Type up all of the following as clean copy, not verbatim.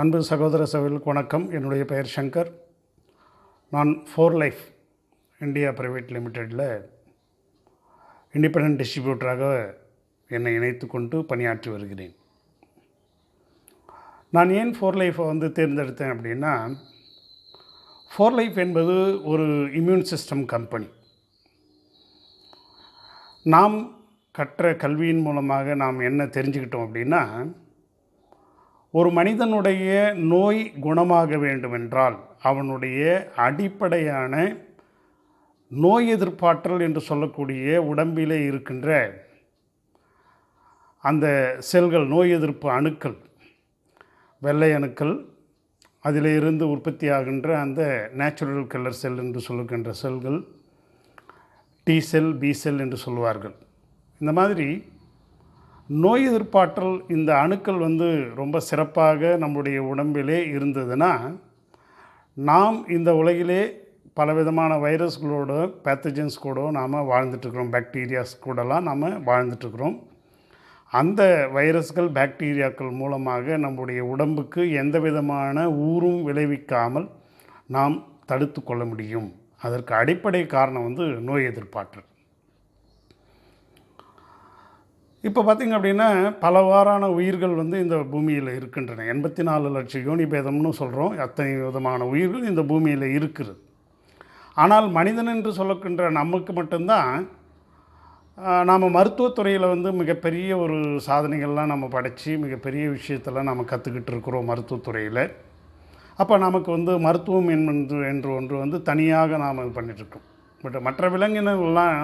அன்பு சகோதர சகோதரிகளுக்கு வணக்கம். என்னுடைய பெயர் சங்கர். நான் 4லைஃப் இந்தியா பிரைவேட் லிமிடெட்டில் இண்டிபெண்டன்ட் டிஸ்ட்ரிபியூட்டராக என்னை இணைத்து கொண்டு பணியாற்றி வருகிறேன். நான் ஏன் 4லைஃப்பை தேர்ந்தெடுத்தேன் அப்படின்னா, 4லைஃப் என்பது ஒரு இம்யூன் சிஸ்டம் கம்பெனி. நாம் கற்ற கல்வியின் மூலமாக நாம் என்ன தெரிஞ்சுக்கிட்டோம் அப்படின்னா, ஒரு மனிதனுடைய நோய் குணமாக வேண்டுமென்றால் அவனுடைய அடிப்படையான நோய் எதிர்ப்பாற்றல் என்று சொல்லக்கூடிய உடம்பிலே இருக்கின்ற அந்த செல்கள், நோய் எதிர்ப்பு அணுக்கள், வெள்ளை அணுக்கள், அதிலிருந்து உற்பத்தியாகின்ற அந்த நேச்சுரல் கில்லர் செல் என்று சொல்லுகின்ற செல்கள், டி செல், பி செல் என்று சொல்லுவார்கள். இந்த மாதிரி நோய் எதிர்ப்பாற்றல் இந்த அணுக்கள் ரொம்ப சிறப்பாக நம்முடைய உடம்பிலே இருந்ததுன்னா, நாம் இந்த உலகிலே பலவிதமான வைரஸ்களோட, பேத்தஜன்ஸ் கூட நாம் வாழ்ந்துட்டுருக்குறோம். பாக்டீரியாஸ் கூடலாம் நாம் வாழ்ந்துட்டுருக்குறோம். அந்த வைரஸ்கள், பாக்டீரியாக்கள் மூலமாக நம்முடைய உடம்புக்கு எந்த விதமான ஊறும் விளைவிக்காமல் நாம் தடுத்து கொள்ள முடியும். அதற்கு அடிப்படை காரணம் நோய் எதிர்ப்பாற்றல். இப்போ பார்த்திங்க அப்படின்னா, பலவாறான உயிர்கள் இந்த பூமியில் இருக்கின்றன. 84 லட்சம் யோனி பேதம்னு சொல்கிறோம். அத்தனை விதமான உயிர்கள் இந்த பூமியில் இருக்கிறது. ஆனால் மனிதன் என்று சொல்லக்கின்ற நமக்கு மட்டும்தான் நாம் மருத்துவத்துறையில் மிகப்பெரிய ஒரு சாதனைகள்லாம் நம்ம படைச்சி மிகப்பெரிய விஷயத்தெல்லாம் நம்ம கற்றுக்கிட்டு இருக்கிறோம் மருத்துவத்துறையில். அப்போ நமக்கு மருத்துவம் என்று ஒன்று தனியாக நாம் இது பண்ணிகிட்ருக்கோம். பட் மற்ற விலங்கினர்கள்லாம்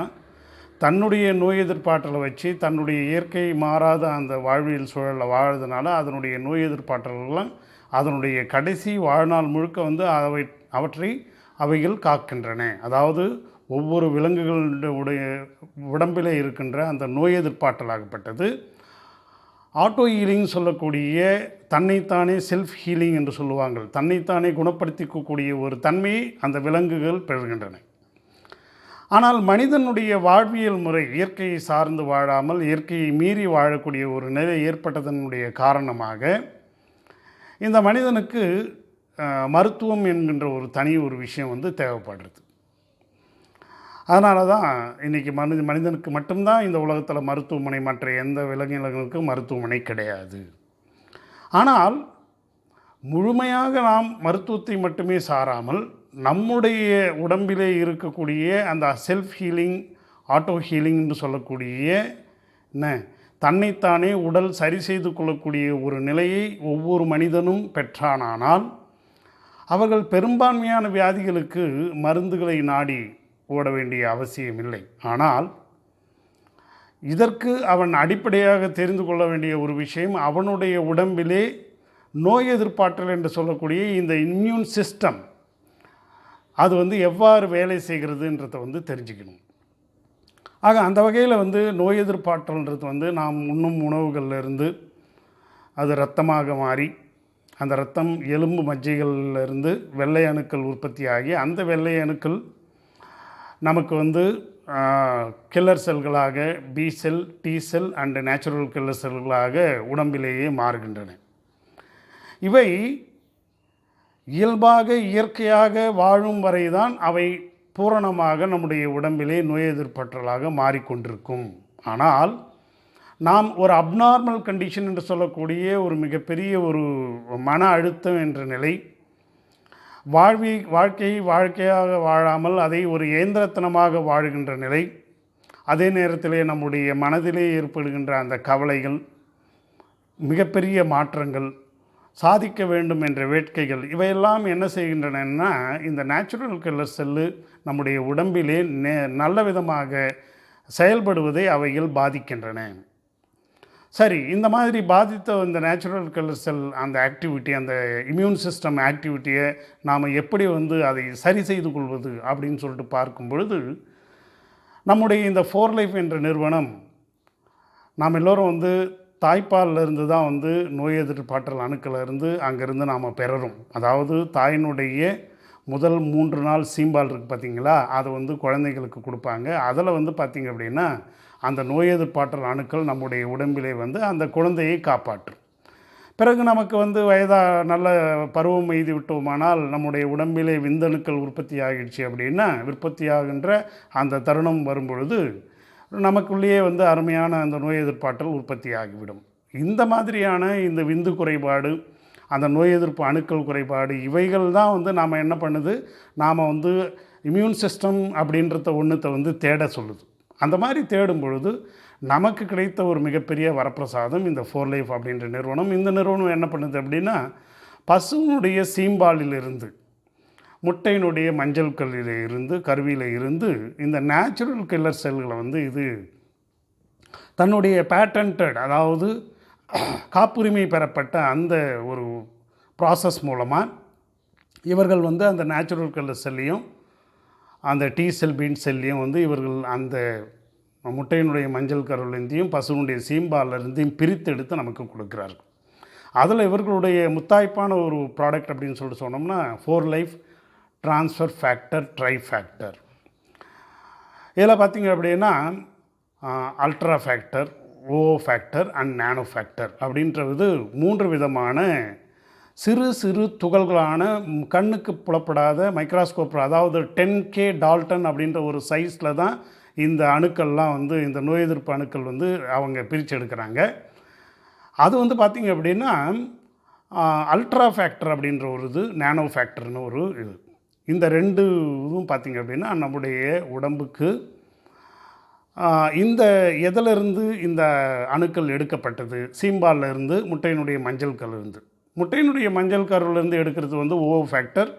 தன்னுடைய நோய் எதிர்ப்பாற்றலை வச்சு தன்னுடைய இயற்கை மாறாத அந்த வாழ்வியல் சூழலில் வாழறதுனால அதனுடைய நோய் எதிர்ப்பாற்றல்கள்லாம் அதனுடைய கடைசி வாழ்நாள் முழுக்க அவற்றை அவைகள் காக்கின்றன. அதாவது ஒவ்வொரு விலங்குகளுடைய உடம்பிலே இருக்கின்ற அந்த நோய் எதிர்ப்பாற்றலாகப்பட்டது ஆட்டோ ஹீலிங் சொல்லக்கூடிய தன்னைத்தானே செல்ஃப் ஹீலிங் என்று சொல்லுவாங்க. தன்னைத்தானே குணப்படுத்திக்கக்கூடிய ஒரு தன்மையை அந்த விலங்குகள் பெறுகின்றன. ஆனால் மனிதனுடைய வாழ்வியல் முறை இயற்கையை சார்ந்து வாழாமல் இயற்கையை மீறி வாழக்கூடிய ஒரு நிலை ஏற்பட்டதனுடைய காரணமாக இந்த மனிதனுக்கு மருத்துவம் என்கின்ற ஒரு தனி ஒரு விஷயம் தேவைப்படுறது. அதனால தான் இன்றைக்கி மனிதனுக்கு மட்டும்தான் இந்த உலகத்தில் மருத்துவமனை, மற்ற எந்த விலங்கினங்களுக்கும் மருத்துவமனை கிடையாது. ஆனால் முழுமையாக நாம் மருத்துவத்தை மட்டுமே சாராமல் நம்முடைய உடம்பிலே இருக்கக்கூடிய அந்த செல்ஃப் ஹீலிங், ஆட்டோ ஹீலிங் என்று சொல்லக்கூடிய தன்னைத்தானே உடல் சரி செய்து கொள்ளக்கூடிய ஒரு நிலையை ஒவ்வொரு மனிதனும் பெற்றானால் அவர்கள் பெரும்பான்மையான வியாதிகளுக்கு மருந்துகளை நாடி ஓட வேண்டிய அவசியமில்லை. ஆனால் இதற்கு அவன் அடிப்படையாக தெரிந்து கொள்ள வேண்டிய ஒரு விஷயம், அவனுடைய உடம்பிலே நோய் எதிர்ப்பாற்றல் என்று சொல்லக்கூடிய இந்த இம்யூன் சிஸ்டம் அது எவ்வாறு வேலை செய்கிறதுன்றதை தெரிஞ்சுக்கணும். ஆக அந்த வகையில் நோய் எதிர்ப்பாற்றல்ன்றது நாம் உண்ணும் உணவுகளிலிருந்து அது இரத்தமாக மாறி அந்த இரத்தம் எலும்பு மஜ்ஜைகளிலிருந்து வெள்ளை அணுக்கள் உற்பத்தியாகி அந்த வெள்ளை அணுக்கள் நமக்கு கில்லர் செல்களாக B cell, T cell and natural killer செல்களாக உடம்பிலேயே மாறுகின்றன. இவை இயல்பாக இயற்கையாக வாழும் வரைதான் அவை பூரணமாக நம்முடைய உடம்பிலே நோய் எதிர்ப்பாற்றலாக மாறிக்கொண்டிருக்கும். ஆனால் நாம் ஒரு அப்நார்மல் கண்டிஷன் என்று சொல்லக்கூடிய ஒரு மிகப்பெரிய ஒரு மன அழுத்தம் என்ற நிலை, வாழ்க்கையாக வாழாமல் அதை ஒரு இயந்திரத்தனமாக வாழுகின்ற நிலை, அதே நேரத்திலே நம்முடைய மனதிலே ஏற்படுகின்ற அந்த கவலைகள், மிகப்பெரிய மாற்றங்கள், சாதிக்க வேண்டும் என்ற வேட்கைகள், இவையெல்லாம் என்ன செய்கின்றன, இந்த நேச்சுரல் கில்லர் செல்லு நம்முடைய உடம்பிலே நல்ல விதமாக செயல்படுவதை அவைகள் பாதிக்கின்றன. சரி, இந்த மாதிரி பாதித்த இந்த நேச்சுரல் கில்லர் செல் அந்த ஆக்டிவிட்டி, அந்த இம்யூன் சிஸ்டம் ஆக்டிவிட்டியை நாம் எப்படி அதை சரி செய்து கொள்வது அப்படின்னு சொல்லிட்டு பார்க்கும் பொழுது, நம்முடைய இந்த 4லைஃப் என்ற நிறுவனம் நாம் எல்லோரும் தாய்ப்பாலிருந்து தான் நோய் எதிர்ப்பாற்றல் அணுக்களிலிருந்து அங்கேருந்து நாம் பெறறோம். அதாவது தாயினுடைய முதல் 3 நாள் சீம்பால் இருக்குது பார்த்திங்களா, அதை குழந்தைகளுக்கு கொடுப்பாங்க. அதில் பார்த்திங்க அப்படின்னா அந்த நோய் எதிர்ப்பாற்றல் அணுக்கள் நம்முடைய உடம்பிலே அந்த குழந்தையை காப்பாற்றும். பிறகு நமக்கு வந்து நல்ல பருவம் எய்தி விட்டோமானால் நம்முடைய உடம்பிலே விந்தணுக்கள் உற்பத்தி ஆகிடுச்சு அப்படின்னா, உற்பத்தியாகின்ற அந்த தருணம் வரும்பொழுது நமக்குள்ளேயே வந்து அருமையான அந்த நோய் எதிர்ப்பாற்றல் உற்பத்தி ஆகிவிடும். இந்த மாதிரியான இந்த விந்து குறைபாடு, அந்த நோய் எதிர்ப்பு அணுக்கள் குறைபாடு, இவைகள் தான் வந்து நாம் என்ன பண்ணுது, நாம் வந்து இம்யூன் சிஸ்டம் அப்படின்றத ஒன்றுத்தை வந்து தேட சொல்லுது. அந்த மாதிரி தேடும் பொழுது நமக்கு கிடைத்த ஒரு மிகப்பெரிய வரப்பிரசாதம் இந்த 4லைஃப் அப்படின்ற நிறுவனம். இந்த நிறுவனம் என்ன பண்ணுது அப்படின்னா, பசுவினுடைய சீம்பாலிலிருந்து, முட்டையினுடைய மஞ்சள் கல்லில் இருந்து, கருவியில் இருந்து இந்த நேச்சுரல் கில்லர் செல்களை வந்து இது தன்னுடைய பேட்டன்டட், அதாவது காப்புரிமை பெறப்பட்ட அந்த ஒரு ப்ராசஸ் மூலமாக இவர்கள் வந்து அந்த நேச்சுரல் கில்லர் செல்லையும் அந்த டி செல் பீன் செல்லையும் வந்து இவர்கள் அந்த முட்டையினுடைய மஞ்சள் கருவிலேருந்தையும் பசுவினுடைய சீம்பாலிருந்தையும் பிரித்தெடுத்து நமக்கு கொடுக்குறார்கள். அதில் இவர்களுடைய முத்தாய்ப்பான ஒரு ப்ராடக்ட் அப்படின்னு சொல்லிட்டு சொன்னோம்னா four life transfer factor tri factor. இதில் பார்த்திங்க அப்படின்னா ultra factor, O factor and nano factor அப்படின்றது 3 விதமான சிறு சிறு துகள்களான கண்ணுக்கு புலப்படாத மைக்ரோஸ்கோப், அதாவது 10K டால்டன் அப்படின்ற ஒரு சைஸில் தான் இந்த அணுக்கள்லாம் வந்து இந்த நோய் எதிர்ப்பு அணுக்கள் வந்து அவங்க பிரித்து எடுக்கிறாங்க. அது வந்து பார்த்திங்க அப்படின்னா அல்ட்ரா ஃபேக்டர் அப்படின்ற ஒரு இது, நானோ ஃபேக்டர்னு ஒரு இது. இந்த 2 இதுவும் பார்த்திங்க அப்படின்னா நம்முடைய உடம்புக்கு இந்த எதிலிருந்து இந்த அணுக்கள் எடுக்கப்பட்டது, சீம்பாலிருந்து, முட்டையினுடைய மஞ்சள் கருவிலிருந்து. முட்டையினுடைய மஞ்சள் கருவிலிருந்து எடுக்கிறது வந்து ஓ ஃபேக்டர்,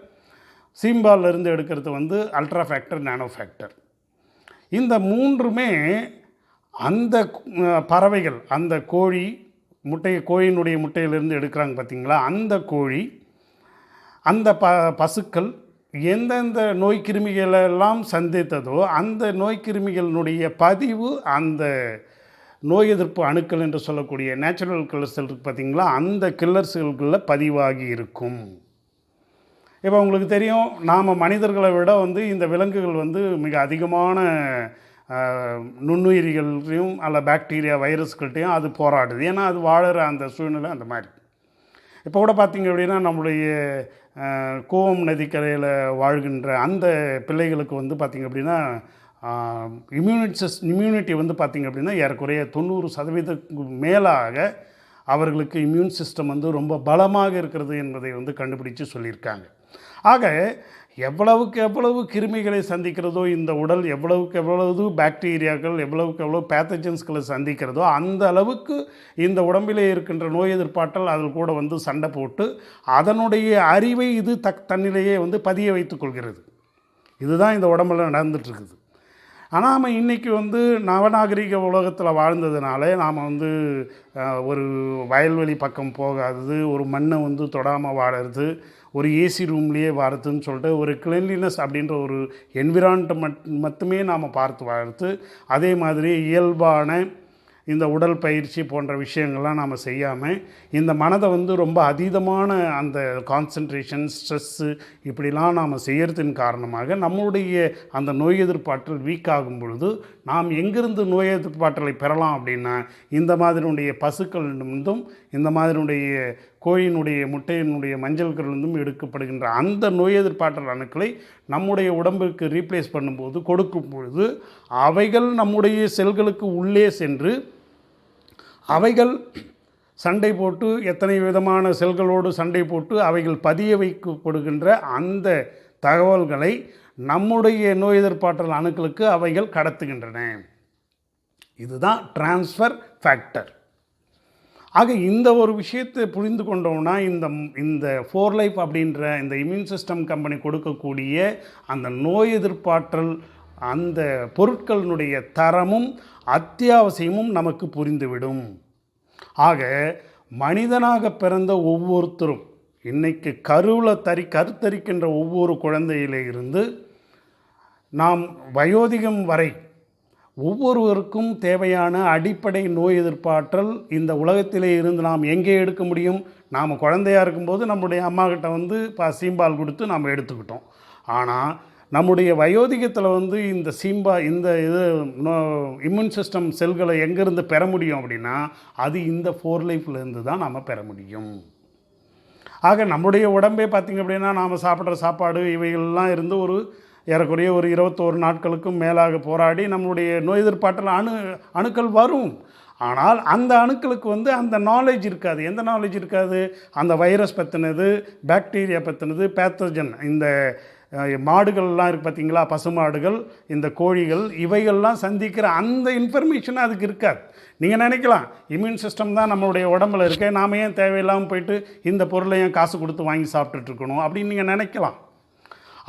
சீம்பாலிருந்து எடுக்கிறது வந்து அல்ட்ரா ஃபேக்டர், நானோ ஃபேக்டர். இந்த 3மே அந்த பறவைகள், அந்த கோழி கோழியினுடைய முட்டையிலிருந்து எடுக்கிறாங்க பார்த்திங்களா, அந்த கோழி, அந்த பசுக்கள் எந்தெந்த நோய் கிருமிகளெல்லாம் சந்தித்ததோ அந்த நோய் கிருமிகளினுடைய பதிவு அந்த நோய் எதிர்ப்பு அணுக்கள் என்று சொல்லக்கூடிய நேச்சுரல் கில்லர் செல் இருக்குது பார்த்திங்களா, அந்த கில்லர் செல்களில் பதிவாகி இருக்கும். இப்போ உங்களுக்கு தெரியும், நாம் மனிதர்களை விட வந்து இந்த விலங்குகள் வந்து மிக அதிகமான நுண்ணுயிரிகளையும் அல்ல பாக்டீரியா வைரஸ்கள்கிட்டையும் அது போராடுது. ஏன்னா அது வாழுற அந்த சூழ்நிலை அந்த மாதிரி. இப்போ கூட பார்த்திங்க அப்படின்னா நம்முடைய கோவம் நதிக்கரையில் வாழ்கின்ற அந்த பிள்ளைகளுக்கு வந்து பார்த்திங்க அப்படின்னா இம்யூனிட்டி வந்து பார்த்திங்க அப்படின்னா ஏறக்குறைய 90% மேலாக அவர்களுக்கு இம்யூன் சிஸ்டம் வந்து ரொம்ப பலமாக இருக்கிறது என்பதை வந்து கண்டுபிடிச்சு சொல்லியிருக்காங்க. ஆக எவ்வளவுக்கு எவ்வளவு கிருமிகளை சந்திக்கிறதோ இந்த உடல், எவ்வளவுக்கு எவ்வளவு பாக்டீரியாக்கள், எவ்வளவுக்கு எவ்வளவு பேத்தஜன்ஸ்களை சந்திக்கிறதோ அந்த அளவுக்கு இந்த உடம்பிலே இருக்கின்ற நோய் எதிர்ப்பாற்றல் அதில் கூட வந்து சண்டை போட்டு அதனுடைய அறிவை இது தன்னிலேயே வந்து பதிய வைத்து கொள்கிறது. இதுதான் இந்த உடம்பில் நடந்துகிட்ருக்குது. ஆனால் நம்ம இன்றைக்கி வந்து நவநாகரிக உலகத்தில் வாழ்ந்ததுனால நாம் வந்து ஒரு வயல்வெளி பக்கம் போகாதது, ஒரு மண்ணை வந்து தொடாமல் வாழறது, ஒரு ஏசி ரூம்லேயே வாழறதுன்னு சொல்லிட்டு ஒரு கிளென்லினஸ் அப்படின்ற ஒரு என்விரான்மெண்ட் மட்டுமே நாம் பார்த்து வாழறது, அதே மாதிரி இயல்பான இந்த உடல் பயிற்சி போன்ற விஷயங்கள்லாம் நாம் செய்யாமல் இந்த மனதை வந்து ரொம்ப அதீதமான அந்த கான்சன்ட்ரேஷன், ஸ்ட்ரெஸ்ஸு இப்படிலாம் நாம் செய்கிறதின் காரணமாக நம்முடைய அந்த நோய் எதிர்ப்பாற்றல் வீக் ஆகும் பொழுது நாம் எங்கிருந்து நோய் எதிர்ப்பாற்றலை பெறலாம் அப்படின்னா இந்த மாதிரியுடைய பசுக்களிலிருந்தும் இந்த மாதிரியுடைய கோழியினுடைய முட்டையினுடைய மஞ்சள் கருவிலிருந்தும் எடுக்கப்படுகின்ற அந்த நோய் எதிர்ப்பாற்றல் அணுக்களை நம்முடைய உடம்புக்கு ரீப்ளேஸ் பண்ணும்போது கொடுக்கும் பொழுது அவைகள் நம்முடைய செல்களுக்கு உள்ளே சென்று அவைகள் சண்டை போட்டு எத்தனை விதமான செல்களோடு சண்டை போட்டு அவைகள் பதிய வைக்கப்படுகின்ற அந்த தகவல்களை நம்முடைய நோய் எதிர்ப்பாற்றல் அணுக்களுக்கு அவைகள் கடத்துகின்றன. இதுதான் டிரான்ஸ்ஃபர் ஃபேக்டர். ஆக இந்த ஒரு விஷயத்தை புரிந்து கொண்டோம்னா இந்த 4லைஃப் அப்படின்ற இந்த இம்யூன் சிஸ்டம் கம்பெனி கொடுக்கக்கூடிய அந்த நோய் எதிர்ப்பாற்றல் அந்த பொருட்களினுடைய தரமும் அத்தியாவசியமும் நமக்கு புரிந்துவிடும். ஆக மனிதனாக பிறந்த ஒவ்வொருத்தரும் இன்றைக்கு கருத்தரிக்கின்ற ஒவ்வொரு குழந்தையிலே இருந்து நாம் வயோதிகம் வரை ஒவ்வொருவருக்கும் தேவையான அடிப்படை நோய் எதிர்ப்பாற்றல் இந்த உலகத்திலே இருந்து நாம் எங்கே எடுக்க முடியும்? நாம் குழந்தையாக இருக்கும்போது நம்முடைய அம்மாக்கிட்ட வந்து சீம்பால் கொடுத்து நாம் எடுத்துக்கிட்டோம். ஆனால் நம்முடைய வயோதிகத்தில் வந்து இந்த இந்த இம்யூன் சிஸ்டம் செல்களை எங்கேருந்து பெற முடியும் அப்படின்னா அது இந்த 4 லைஃப்லேருந்து தான் நாம் பெற முடியும். ஆக நம்முடைய உடம்பே பார்த்திங்க அப்படின்னா நாம் சாப்பிட்ற சாப்பாடு இவைகள்லாம் இருந்து ஒரு ஏறக்குறைய ஒரு 21 நாட்களுக்கும் மேலாக போராடி நம்மளுடைய நோய் எதிர்ப்பாற்றல் அணுக்கள் வரும். ஆனால் அந்த அணுக்களுக்கு வந்து அந்த நாலேஜ் இருக்காது. எந்த நாலேஜ் இருக்காது? அந்த வைரஸ் பற்றினது, பாக்டீரியா பற்றினது, பேத்தஜன், இந்த மாடுகள்லாம் இருக்குது பார்த்திங்களா, பசுமாடுகள், இந்த கோழிகள், இவைகள்லாம் சந்திக்கிற அந்த இன்ஃபர்மேஷன் அதுக்கு இருக்காது. நீங்கள் நினைக்கலாம் இம்யூன் சிஸ்டம் தான் நம்மளுடைய உடம்புல இருக்க, நாம் ஏன் தேவையில்லாமல் போயிட்டு இந்த பொருளையும் காசு கொடுத்து வாங்கி சாப்பிட்டுட்ருக்கணும் அப்படின்னு நீங்கள் நினைக்கலாம்.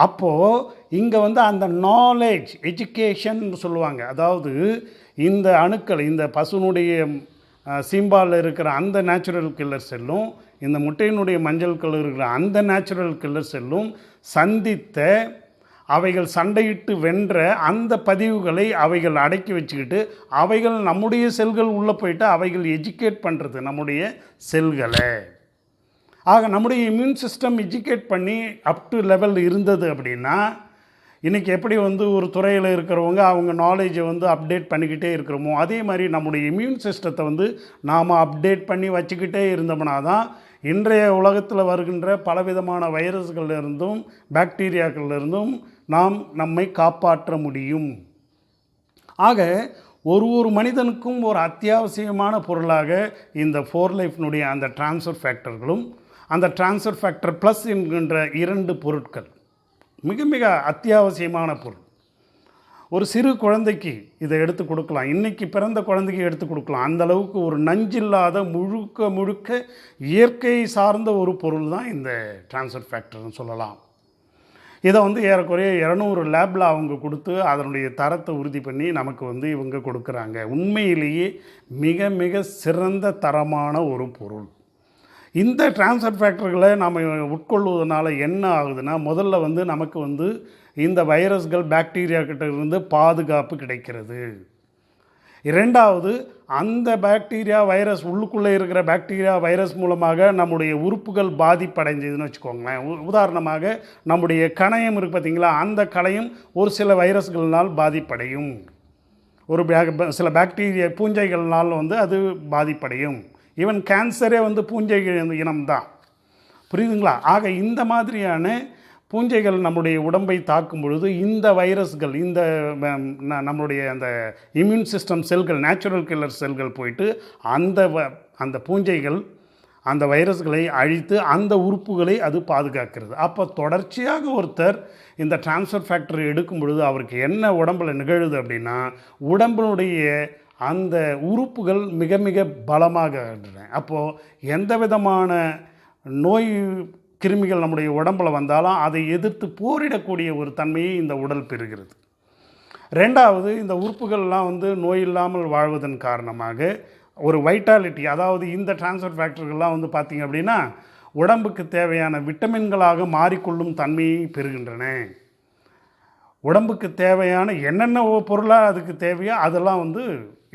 அப்போது இங்கே வந்து அந்த நாலேஜ், எஜுகேஷன் சொல்லுவாங்க. அதாவது இந்த அணுக்கள், இந்த பசுனுடைய சீம்பாலில் இருக்கிற அந்த நேச்சுரல் கில்லர் செல்லும், இந்த முட்டையினுடைய மஞ்சள் கலர் இருக்கிற அந்த நேச்சுரல் கில்லர் செல்லும் சந்தித்த, அவைகள் சண்டையிட்டு வென்ற அந்த பதிவுகளை அவைகள் அடக்கி வச்சுக்கிட்டு அவைகள் நம்முடைய செல்கள் உள்ளே போயிட்டு அவைகள் எஜுகேட் பண்ணுறது நம்முடைய செல்களை. ஆக நம்முடைய இம்யூன் சிஸ்டம் எஜுகேட் பண்ணி அப் டு லெவல் இருந்தது அப்படின்னா, இன்றைக்கி எப்படி வந்து ஒரு துறையில் இருக்கிறவங்க அவங்க நாலேஜை வந்து அப்டேட் பண்ணிக்கிட்டே இருக்கிறோமோ, அதே மாதிரி நம்முடைய இம்யூன் சிஸ்டத்தை வந்து நாம் அப்டேட் பண்ணி வச்சுக்கிட்டே இருந்தோம்னா தான் இன்றைய உலகத்தில் வருகின்ற பலவிதமான வைரஸ்களிலிருந்தும் பாக்டீரியாக்களிலிருந்தும் நாம் நம்மை காப்பாற்ற முடியும். ஆக ஒரு மனிதனுக்கும் ஒரு அத்தியாவசியமான பொருளாக இந்த 4 லைஃப்னுடைய அந்த டிரான்ஸ்ஃபர் ஃபேக்டர்களும் அந்த டிரான்ஸ்ஃபர் ஃபேக்டர் ப்ளஸ் என்கின்ற 2 பொருட்கள் மிக மிக அத்தியாவசியமான பொருள். ஒரு சிறு குழந்தைக்கு இதை எடுத்து கொடுக்கலாம், இன்றைக்கி பிறந்த குழந்தைக்கு எடுத்து கொடுக்கலாம். அந்தளவுக்கு ஒரு நஞ்சில்லாத முழுக்க இயற்கை சார்ந்த ஒரு பொருள் தான் இந்த டிரான்ஸ்ஃபர் ஃபேக்டர்னு சொல்லலாம். இதை வந்து ஏறக்குறைய 200 லேபில் அவங்க கொடுத்து அதனுடைய தரத்தை உறுதி பண்ணி நமக்கு வந்து இவங்க கொடுக்குறாங்க. உண்மையிலேயே மிக மிக சிறந்த தரமான ஒரு பொருள். இந்த டிரான்ஸ்ஃபர் ஃபேக்டர்களை நாம் உட்கொள்வதனால என்ன ஆகுதுன்னா, முதல்ல வந்து நமக்கு வந்து இந்த வைரஸ்கள் பாக்டீரியா கிட்ட இருந்து பாதுகாப்பு கிடைக்கிறது. இரண்டாவது, அந்த பாக்டீரியா வைரஸ் உள்ளுக்குள்ளே இருக்கிற பாக்டீரியா வைரஸ் மூலமாக நம்முடைய உறுப்புகள் பாதிப்படைஞ்சதுன்னு வச்சுக்கோங்களேன். உதாரணமாக நம்முடைய கணையம் இருக்குது பார்த்திங்களா, அந்த கணையம் ஒரு சில வைரஸ்கள்னால் பாதிப்படையும், ஒரு சில பாக்டீரியா பூஞ்சைகள்னால் வந்து அது பாதிப்படையும். ஈவன் கேன்சரே வந்து பூஞ்சை இனம்தான், புரியுதுங்களா? ஆக இந்த மாதிரியான பூஞ்சைகள் நம்முடைய உடம்பை தாக்கும் பொழுது இந்த வைரஸ்கள், இந்த நம்மளுடைய அந்த இம்யூன் சிஸ்டம் செல்கள், நேச்சுரல் கில்லர் செல்கள் போயிட்டு அந்த பூஞ்சைகள், அந்த வைரஸ்களை அழித்து அந்த உறுப்புகளை அது பாதுகாக்கிறது. அப்போ தொடர்ச்சியாக ஒருத்தர் இந்த டிரான்ஸ்ஃபர் ஃபேக்டர் எடுக்கும் பொழுது அவருக்கு என்ன உடம்பில் நிகழுது அப்படின்னா, உடம்பினுடைய அந்த உறுப்புகள் மிக மிக பலமாக. அப்போது எந்த விதமான நோய் கிருமிகள் நம்முடைய உடம்பில் வந்தாலும் அதை எதிர்த்து போரிடக்கூடிய ஒரு தன்மையை இந்த உடல் பெறுகிறது. ரெண்டாவது, இந்த உறுப்புகள்லாம் வந்து நோய் இல்லாமல் வாழ்வதன் காரணமாக ஒரு வைட்டாலிட்டி, அதாவது இந்த டிரான்ஸ்ஃபர் ஃபேக்டர்கள்லாம் வந்து பார்த்திங்க அப்படின்னா உடம்புக்கு தேவையான விட்டமின்களாக மாறிக்கொள்ளும் தன்மையை பெறுகின்றன. உடம்புக்கு தேவையான என்னென்ன பொருளாக அதுக்கு தேவையோ அதெல்லாம் வந்து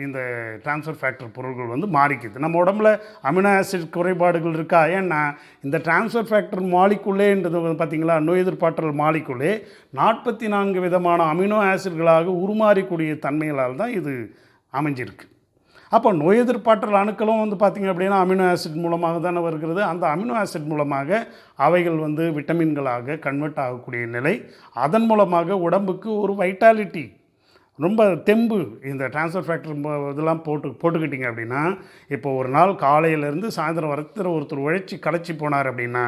இந்த டிரான்ஸ்ஃபர் ஃபேக்டர் பொருட்கள் வந்து மாறிக்குது. நம்ம உடம்புல அமினோ ஆசிட் குறைபாடுகள் இருக்கா? ஏன்னா இந்த டிரான்ஸ்ஃபர் ஃபேக்டர் மாலிகுலேன்றது பார்த்திங்களா, நோய் எதிர்ப்பாற்றல் மாலிகுலே 44 விதமான அமினோ ஆசிட்களாக உருமாறக்கூடிய தன்மைகளால் தான் இது அமைஞ்சிருக்கு. அப்போ நோய் எதிர்ப்பாற்றல் அணுக்களும் வந்து பார்த்திங்க அப்படின்னா அமினோ ஆசிட் மூலமாக தானே வருகிறது. அந்த அமினோ ஆசிட் மூலமாக அவைகள் வந்து விட்டமின்களாக கன்வெர்ட் ஆகக்கூடிய நிலை, அதன் மூலமாக உடம்புக்கு ஒரு வைட்டாலிட்டி, ரொம்ப தெம்பு. இந்த டிரான்ஸ்ஃபர் ஃபேக்டர் இதெல்லாம் போட்டுக்கிட்டிங்க அப்படின்னா, இப்போ ஒரு நாள் காலையிலேருந்து சாயந்தரம் வரைக்கும் ஒருத்தர் உழைச்சி களைச்சி போனார் அப்படின்னா,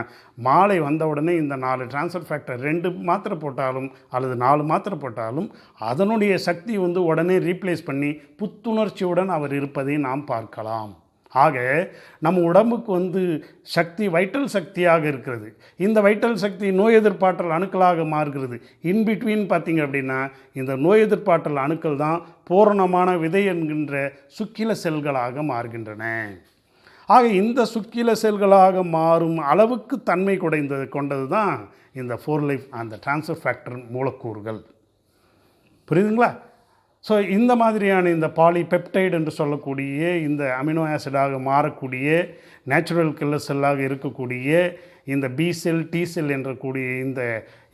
மாலை வந்த உடனே இந்த 4 டிரான்ஸ்ஃபர் ஃபேக்டர் 2 மாத்திரை போட்டாலும் அல்லது 4 மாத்திரை போட்டாலும் அதனுடைய சக்தி வந்து உடனே ரீப்ளேஸ் பண்ணி புத்துணர்ச்சியுடன் அவர் இருப்பதை நாம் பார்க்கலாம். ஆக நம்ம உடம்புக்கு வந்து சக்தி, வைட்டல் சக்தியாக இருக்கிறது. இந்த வைட்டல் சக்தி நோய் எதிர்ப்பாற்றல் அணுக்களாக மாறுகிறது. இன்பிட்வீன் பார்த்திங்க அப்படின்னா இந்த நோய் எதிர்ப்பாற்றல் அணுக்கள் தான் பூரணமான விதை என்கின்ற சுக்கில செல்களாக மாறுகின்றன. ஆக இந்த சுக்கில செல்களாக மாறும் அளவுக்கு தன்மை கொண்டது தான் இந்த 4 லைஃப் அந்த டிரான்ஸ்ஃபர் ஃபேக்டர் மூலக்கூறுகள். புரியுதுங்களா? ஸோ இந்த மாதிரியான இந்த பாலிபெப்டைடு என்று சொல்லக்கூடிய இந்த அமினோ ஆசிடாக மாறக்கூடிய நேச்சுரல் கில்லர் செல்லாக இருக்கக்கூடிய இந்த பி செல் டி செல் என்ற கூடிய இந்த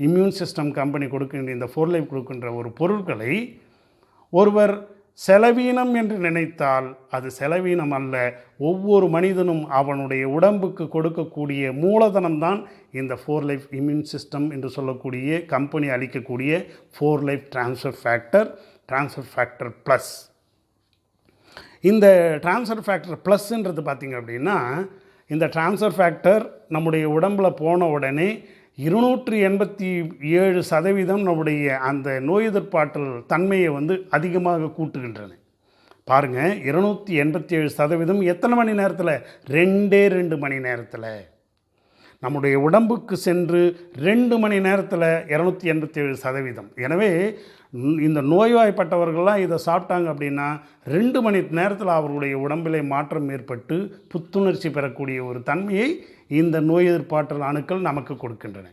இம்யூன் சிஸ்டம் கம்பெனி கொடுக்கின்ற இந்த 4 லைஃப் கொடுக்கின்ற ஒரு பொருட்களை ஒருவர் செலவீனம் என்று நினைத்தால் அது செலவீனம் அல்ல. ஒவ்வொரு மனிதனும் அவனுடைய உடம்புக்கு கொடுக்கக்கூடிய மூலதனம்தான் இந்த 4 லைஃப் இம்யூன் சிஸ்டம் என்று சொல்லக்கூடிய கம்பெனி அளிக்கக்கூடிய 4 லைஃப் ட்ரான்ஸ்ஃபர் ஃபேக்டர் ப்ளஸ். இந்த ட்ரான்ஸ்ஃபர் ஃபேக்டர் ப்ளஸ்ன்றது பார்த்திங்க அப்படின்னா, இந்த ட்ரான்ஸ்ஃபர் ஃபேக்டர் நம்முடைய உடம்பில் போன உடனே 287% நம்முடைய அந்த நோய் எதிர்ப்பாற்றல் தன்மையை அதிகமாக கூட்டுகின்றன. பாருங்கள், 287% எத்தனை மணி நேரத்தில்? 2 மணி நேரத்தில். நம்முடைய உடம்புக்கு சென்று 2 மணி நேரத்தில் 287%. எனவே இந்த நோய்வாய்ப்பட்டவர்கள்லாம் இதை சாப்பிட்டாங்க அப்படின்னா 2 மணி நேரத்தில் அவர்களுடைய உடம்பிலே மாற்றம் ஏற்பட்டு புத்துணர்ச்சி பெறக்கூடிய ஒரு தன்மையை இந்த நோய் எதிர்ப்பாற்றல் அணுக்கள் நமக்கு கொடுக்கின்றன.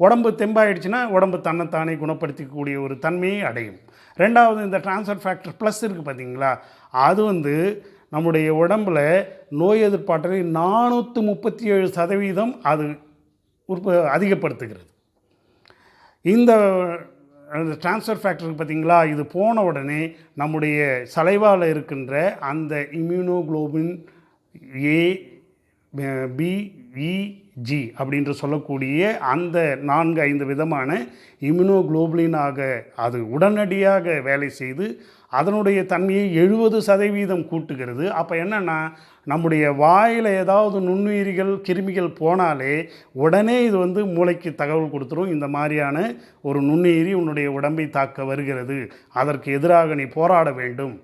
உடம்பு தெம்பாயிடுச்சுன்னா உடம்பு தன்னைத்தானே குணப்படுத்திக்கக்கூடிய ஒரு தன்மையை அடையும். ரெண்டாவது, இந்த ட்ரான்ஸ்ஃபர் ஃபேக்டர் ப்ளஸ் இருக்குது பார்த்தீங்களா, அது நம்முடைய உடம்பில் நோய் எதிர்ப்பாற்றலை 437% அது அதிகப்படுத்துகிறது. இந்த ட்ரான்ஸ்ஃபர் ஃபேக்டருக்கு பார்த்திங்களா, இது போன உடனே நம்முடைய சலைவாவில் இருக்கின்ற அந்த இம்யூனோகுளோபின் ஏபிஇஜி அப்படின்று சொல்லக்கூடிய அந்த 4-5 விதமான இம்யூனோகுளோபுலினாக அது உடனடியாக வேலை செய்து அதனுடைய தன்மையை 70% கூட்டுகிறது. அப்போ என்னென்னா, நம்முடைய வாயில் ஏதாவது நுண்ணுயிரிகள் கிருமிகள் போனாலே உடனே இது மூளைக்கு தகவல் கொடுத்துரும். இந்த மாதிரியான ஒரு நுண்ணுயிரி உன்னுடைய உடம்பை தாக்க வருகிறது, அதற்கு எதிராக நீ போராட வேண்டும்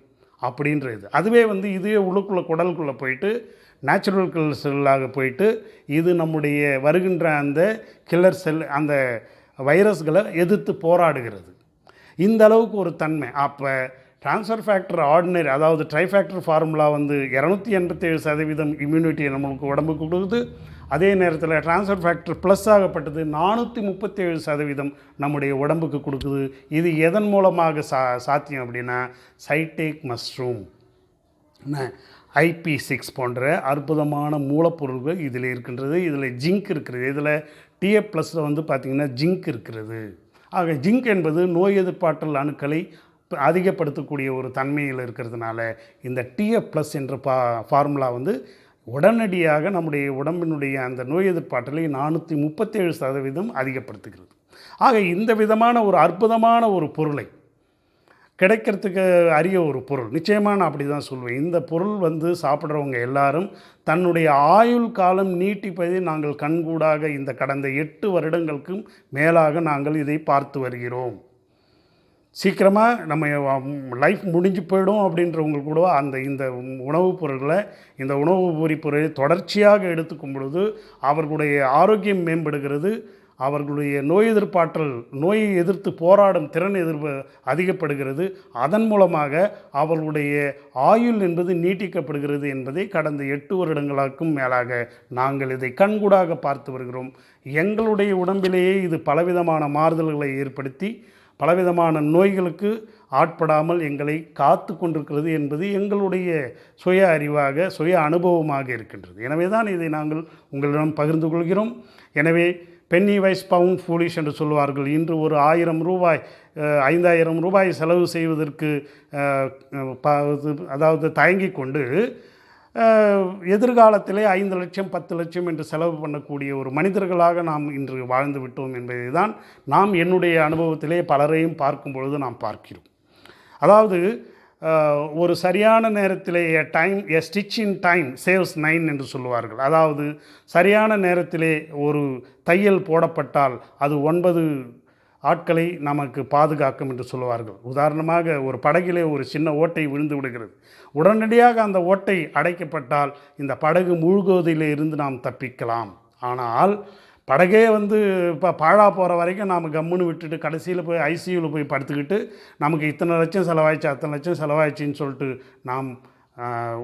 அப்படின்றது. அதுவே இதுவே உள்ளுக்குள்ளே குடலுக்குள்ளே போயிட்டு நேச்சுரல் கில்லர் செல்லாக போயிட்டு இது நம்முடைய வருகின்ற அந்த கில்லர் செல் அந்த வைரஸ்களை எதிர்த்து போராடுகிறது. இந்த அளவுக்கு ஒரு தன்மை. அப்போ ட்ரான்ஸ்ஃபர் ஃபேக்டர் ஆர்டினரி, அதாவது ட்ரைஃபேக்டர் ஃபார்முலா 287% இம்யூனிட்டியை நம்மளுக்கு உடம்புக்கு கொடுக்குது. அதே நேரத்தில் ட்ரான்ஸ்ஃபர் ஃபேக்டர் ப்ளஸ் ஆகப்பட்டது 437% நம்முடைய உடம்புக்கு கொடுக்குது. இது எதன் மூலமாக சாத்தியம் அப்படின்னா, சைடேக் மஷ்ரூம், IP6 போன்ற அற்புதமான மூலப்பொருள்கள் இதில் இருக்கின்றது. இதில் ஜிங்க் இருக்கிறது. இதில் TF ப்ளஸில் பார்த்திங்கன்னா ஜிங்க் இருக்கிறது. ஆக ஜிங்க் என்பது நோய் எதிர்ப்பாற்றல் அணுக்களை அதிகப்படுத்தக்கூடிய ஒரு தன்மையில் இருக்கிறதுனால இந்த TF ப்ளஸ் என்ற ஃபார்முலா உடனடியாக நம்முடைய உடம்பினுடைய அந்த நோய் எதிர்ப்பாற்றலை 437% அதிகப்படுத்துகிறது. ஆக இந்த விதமான ஒரு அற்புதமான ஒரு பொருளை கிடைக்கிறதுக்கு அரிய ஒரு பொருள். நிச்சயமாக நான் அப்படி தான் சொல்வேன். இந்த பொருள் சாப்பிட்றவங்க எல்லாரும் தன்னுடைய ஆயுள் காலம் நீட்டிப்பதை நாங்கள் கண்கூடாக இந்த கடந்த 8 வருடங்களுக்கும் மேலாக நாங்கள் இதை பார்த்து வருகிறோம். சீக்கிரமாக நம்ம லைஃப் முடிஞ்சு போயிடும் அப்படின்றவங்களுக்கு கூட இந்த உணவுப் பொருட்களை, இந்த உணவு பொருளை தொடர்ச்சியாக எடுத்துக்கும் பொழுது அவர்களுடைய ஆரோக்கியம் மேம்படுகிறது. அவர்களுடைய நோய் எதிர்ப்பாற்றல், நோயை எதிர்த்து போராடும் திறன் அதிகப்படுகிறது. அதன் மூலமாக அவர்களுடைய ஆயுள் என்பது நீட்டிக்கப்படுகிறது என்பதை கடந்த 8 வருடங்களுக்கும் மேலாக நாங்கள் இதை கண்கூடாக பார்த்து வருகிறோம். எங்களுடைய உடம்பிலேயே இது பலவிதமான மாறுதல்களை ஏற்படுத்தி பலவிதமான நோய்களுக்கு ஆட்படாமல் எங்களை காத்து கொண்டிருக்கிறது என்பது எங்களுடைய சுய அறிவாக, சுய அனுபவமாக இருக்கின்றது. எனவே தான் இதை நாங்கள் உங்களிடம் பகிர்ந்து கொள்கிறோம். எனவே பென்னி வைஸ் பவுண்ட் ஃபூலிஷ் என்று சொல்வார்கள். இன்று ஒரு 1000 ரூபாய் 5000 ரூபாய் செலவு செய்வதற்கு தயங்கி கொண்டு எதிர்காலத்திலே 5 லட்சம் 10 லட்சம் என்று செலவு பண்ணக்கூடிய ஒரு மனிதர்களாக நாம் இன்று வாழ்ந்து விட்டோம் என்பதை தான் நாம் என்னுடைய அனுபவத்திலே பலரையும் பார்க்கும் பொழுது நாம் பார்க்கிறோம். அதாவது ஒரு சரியான நேரத்திலே எ ஸ்டிச் இன் டைம் சேவ்ஸ் 9 என்று சொல்லுவார்கள். அதாவது சரியான நேரத்திலே ஒரு தையல் போடப்பட்டால் அது 9 ஆட்களை நமக்கு பாதுகாக்கும் என்று சொல்லுவார்கள். உதாரணமாக ஒரு படகிலே ஒரு சின்ன ஓட்டை விழுந்து விடுகிறது. உடனடியாக அந்த ஓட்டை அடைக்கப்பட்டால் இந்த படகு மூழ்குவதிலே இருந்து நாம் தப்பிக்கலாம். ஆனால் படகே இப்போ பாழா போகிற வரைக்கும் நாம் கம்முன்னு விட்டுட்டு கடைசியில் போய் ஐசியூவில் போய் படுத்துக்கிட்டு நமக்கு இத்தனை லட்சம் செலவாயிடுச்சு அத்தனை லட்சம் செலவாயிடுச்சின்னு சொல்லிட்டு நாம்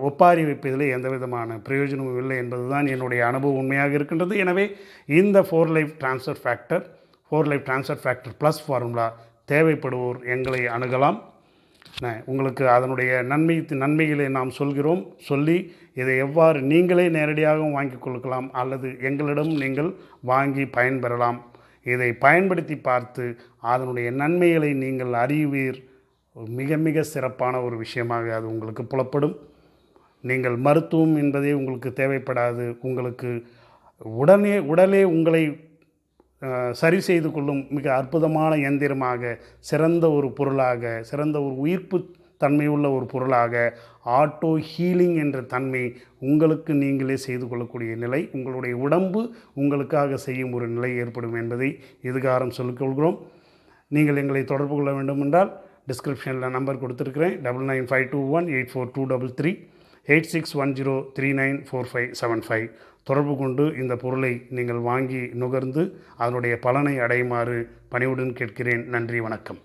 ஒப்பாரி வைப்பதில் எந்த விதமான பிரயோஜனமும் இல்லை என்பது தான் என்னுடைய அனுபவம் உண்மையாக இருக்கின்றது. எனவே இந்த 4 life transfer factor plus formula தேவைப்படுவோர் எங்களை அணுகலாம். உங்களுக்கு அதனுடைய நன்மைகளை நாம் சொல்கிறோம். சொல்லி இதை எவ்வாறு நீங்களே நேரடியாகவும் வாங்கி கொடுக்கலாம் அல்லது எங்களிடம் நீங்கள் வாங்கி பயன்பெறலாம். இதை பயன்படுத்தி பார்த்து அதனுடைய நன்மைகளை நீங்கள் அறிவீர். மிக மிக சிறப்பான ஒரு விஷயமாக அது உங்களுக்கு புலப்படும். நீங்கள் மருத்துவம் என்பதே உங்களுக்கு தேவைப்படாது. உங்களுக்கு உடலே உங்களை சரி செய்து கொள்ளும் மிக அற்புதமான இயந்திரமாக, சிறந்த ஒரு பொருளாக, சிறந்த ஒரு உயிர்ப்பு தன்மையுள்ள ஒரு பொருளாக, ஆட்டோ ஹீலிங் என்ற தன்மை உங்களுக்கு நீங்களே செய்து கொள்ளக்கூடிய நிலை, உங்களுடைய உடம்பு உங்களுக்காக செய்யும் ஒரு நிலை ஏற்படும் என்பதை இதுகாரம் சொல்லிக்கொள்கிறோம். நீங்கள் எங்களை தொடர்பு கொள்ள வேண்டும் என்றால் டிஸ்கிரிப்ஷனில் நம்பர் கொடுத்துருக்கிறேன். 9952184233 8610394575 தொடர்பு கொண்டு இந்த பொருளை நீங்கள் வாங்கி நுகர்ந்து அதனுடைய பலனை அடையுமாறு பணிவுடன் கேட்கிறேன். நன்றி, வணக்கம்.